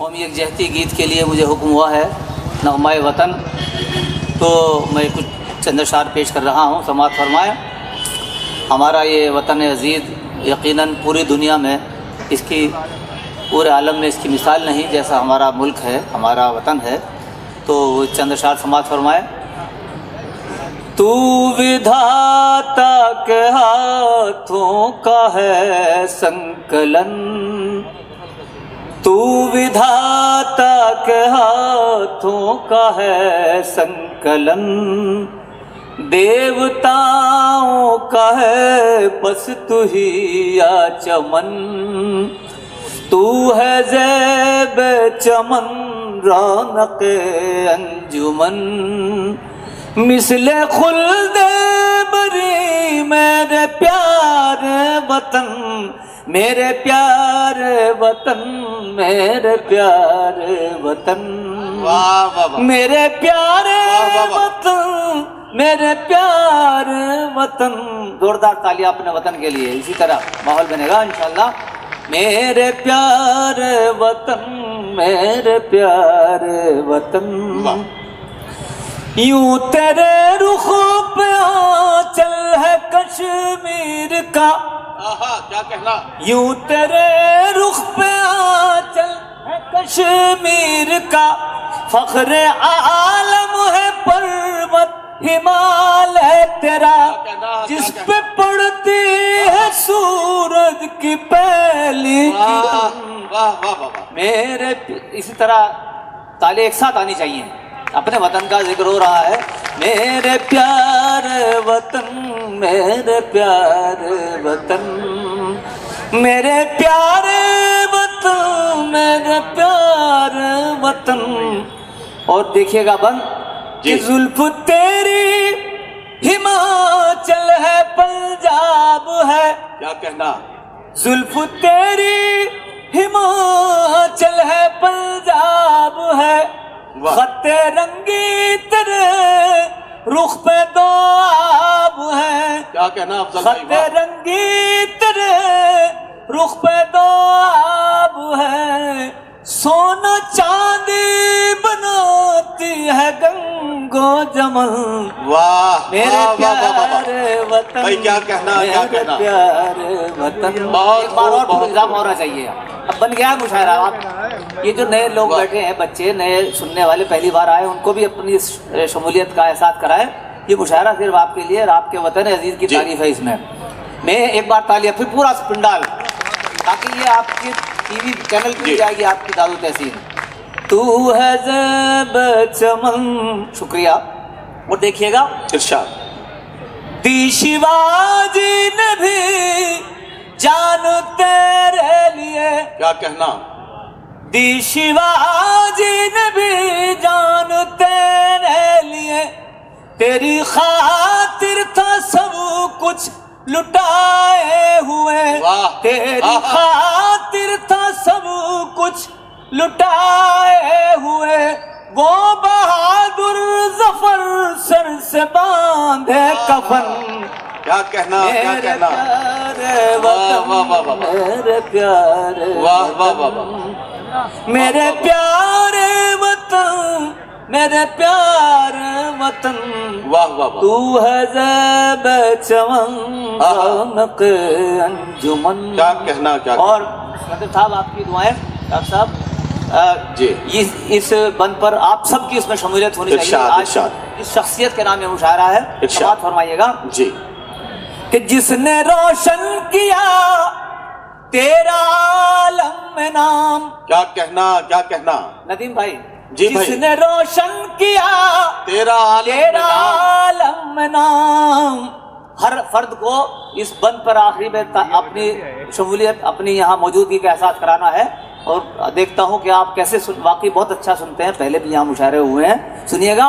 कौमी यकजहती गीत के लिए मुझे हुक्म हुआ है नग़्मा-ए वतन, तो मैं कुछ चंद अशार पेश कर रहा हूँ। समाअत फरमाएँ। हमारा ये वतन अज़ीज़ यकीनन पूरी दुनिया में इसकी, पूरे आलम में इसकी मिसाल नहीं जैसा हमारा मुल्क है, हमारा वतन है। तो चंद अशार समाअत फरमाएँ। तू विधाता के हाथों का है संकलन, तू विधाता के हाथों का है संकलन, देवताओं का है बस तू ही या चमन, तू है ज़ैब चमन रौनक़ अंजुमन, मिसले खुल्दे बरी मेरे प्यारे वतन, मेरे प्यारे वतन, मेरे प्यारे वतन, मेरे प्यारे वतन, मेरे प्यारे वतन। जोरदार तालियां अपने वतन के लिए। इसी तरह माहौल बनेगा इंशाअल्लाह। मेरे प्यारे वतन, मेरे प्यारे वतन, यूं तेरे रुख पे आंचल है कश्मीर का, क्या कहना, यूं तेरे रुख पे आंचल है कश्मीर का, फख्र आलम है पर्वत हिमालय तेरा, जिस पे पड़ती है सूरज की पहली किरण। मेरे इसी तरह ताले एक साथ आनी चाहिए। अपने वतन का जिक्र हो रहा है। मेरे प्यारे वतन, मेरे प्यारे वतन, मेरे प्यारे वतन, मेरे प्यारे वतन। और देखिएगा बंद कि जुल्फ तेरी हिमाचल है पंजाब है, क्या कहना, जुल्फ तेरी हिमाचल है पंजाब है, खत्ते रंगी तेरे रुख पे दो आब है, क्या कहना अफजल भाई, खत्ते रंगी तेरे रुख पे दो आब है, सोना चांदी बनाती है गंगो जमल। वाह, मेरे प्यारे वतन भाई क्या कहना, क्या कहना, प्यारे वतन। एक बार और प्रोग्राम होना चाहिए। अब बन गया मुशायरा। आप ये जो नए लोग बैठे हैं, बच्चे नए सुनने वाले पहली बार आए, उनको भी अपनी शमूलियत का एहसास कराएं। ये मुशायरा सिर्फ आपके लिए और आपके वतन अजीज की तारीफ है। इसमें मैं एक बार तालियां, फिर पूरा पिंडाल, ताकि ये आपकी टीवी चैनल पर जाएगी आपकी दादू तहसीन। तू है ज़ैब चमन। शुक्रिया। और देखिएगा इरशाद, दी शिवाजी ने भी जान तेरे लिए, क्या कहना, दी शिवाजी ने भी जान तेरे लिए, तेरी खातिर था सब कुछ लुटाए हुए, तेरी खातिर था सब कुछ लुटाए हुए, वो बहादुर जफर सर से बांधे कफन। क्या कहना, क्या कहना, वाह वाह वाह, मेरे प्यारे, वाह वाह वाह, मेरे प्यारे वतन, मेरे प्यारे वतन, वाह वाह, तू है ज़ैब चमन रौनक़ अंजुमन। क्या कहना, क्या। और साहब आपकी दुआएं डॉक्टर साहब जी, इस बंद पर आप सबकी इसमें शमूलियत होनी चाहिए। आज इस शख्सियत के नाम ये मुशायरा है। बात फरमाइएगा जी, कि जिसने रोशन किया तेरा आलम में नाम। क्या कहना, क्या कहना, नदीम भाई जी भाई, जिसने रोशन किया तेरा आलम में नाम। हर फर्द को इस बंद पर आखिरी में अपनी शमूलियत, अपनी यहाँ मौजूदगी का एहसास कराना है। और देखता हूँ कि आप कैसे वाकई बहुत अच्छा सुनते हैं। पहले भी यहाँ मुशायरे हुए हैं, सुनिएगा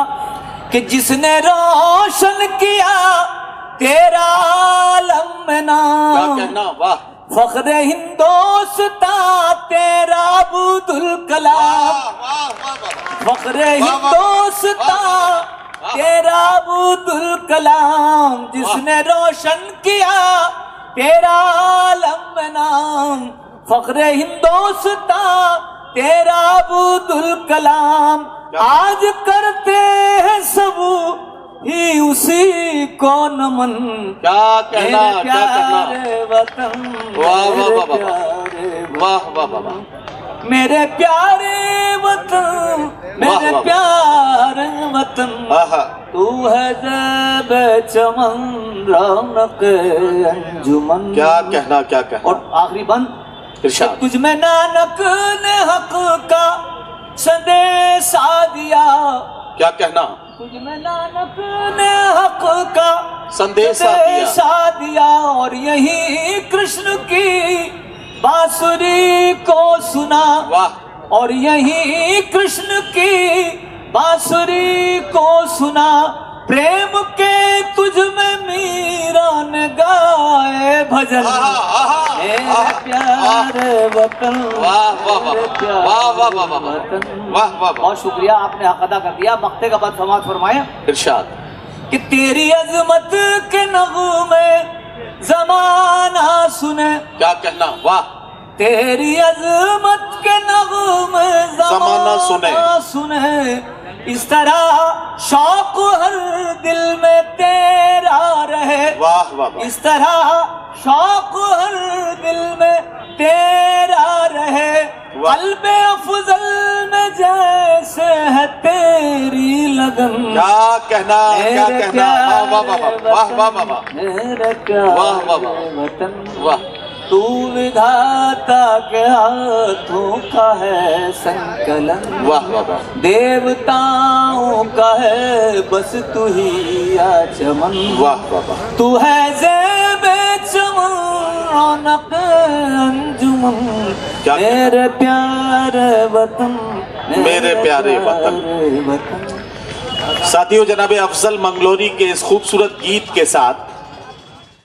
कि जिसने रोशन किया तेरा आलम में नाम। क्या कहना, वाह, फख्र हिंदोस्ता तेरा अब्दुल कलाम, फख्र हिंदोस्ता तेरा अब्दुल कलाम, जिसने रोशन किया तेरा आलम में नाम। फख्र हिंदोस्ता तेरा अब्दुल कलाम आज करते हैं सब ही उसी को नमन। क्या कहना, मेरे क्या कहना। प्यारे वतन, वाह, वाह, वाह, वाह, मेरे वाह वाह वाह वाह। मेरे प्यारे वतन, मेरे वाह। प्यारे वतन, आहा। तू है ज़ेब चमन रौनक अंजुमन। क्या कहना, क्या कहना। और आखिरी बंद, इरशाद। तुझ में नानक ने हक का संदेशा दिया। क्या कहना। तुझ में नानक ने हक का संदेशा दिया और यही कृष्ण की बांसुरी को सुना। वाह। और यही कृष्ण की बांसुरी को सुना। प्रेम के तुझ में मीरा ने गाए भजन। आहा, आहा, मेरे आहा, प्यारे वतन, वाह, वाह, वाह, मेरे प्यारे वाह, वाह, वाह, वाह, वाह, वतन। वाह, वाह, वाह। बहुत शुक्रिया, आपने हक अदा कर दिया। मक्ते का बाद समाज फरमाया इरशाद। कि तेरी अजमत के नगमे जमाना सुने। क्या कहना। वाह। तेरी अजमत के नगमे ज़माना सुने। इस तरह शौक हर दिल में तेरा रहे। वाह वाह वाह। इस तरह शौक हर दिल में तेरा रहे। वाह। क़ल्बे अफजल में जैसे है तेरी लगन। क्या कहना, क्या मेरे कहना। वाह वाह वाह प्यारे वाह वाह वाह वाह। वतन, मेरे वाह, वाह, वाह। प्यारे वतन, वाह। तू विधाता के हाथों का है संकलन। वाह वाह वाह। देवताओं का है बस तू ही आचमन। वाह वाह वाह। तू है ज़ेबे चमन रौनक अंजुमन। क्या मेरे प्यारे वतन, मेरे प्यारे वतन। वतन। साथियों, जनाब अफजल मंगलोरी के इस खूबसूरत गीत के साथ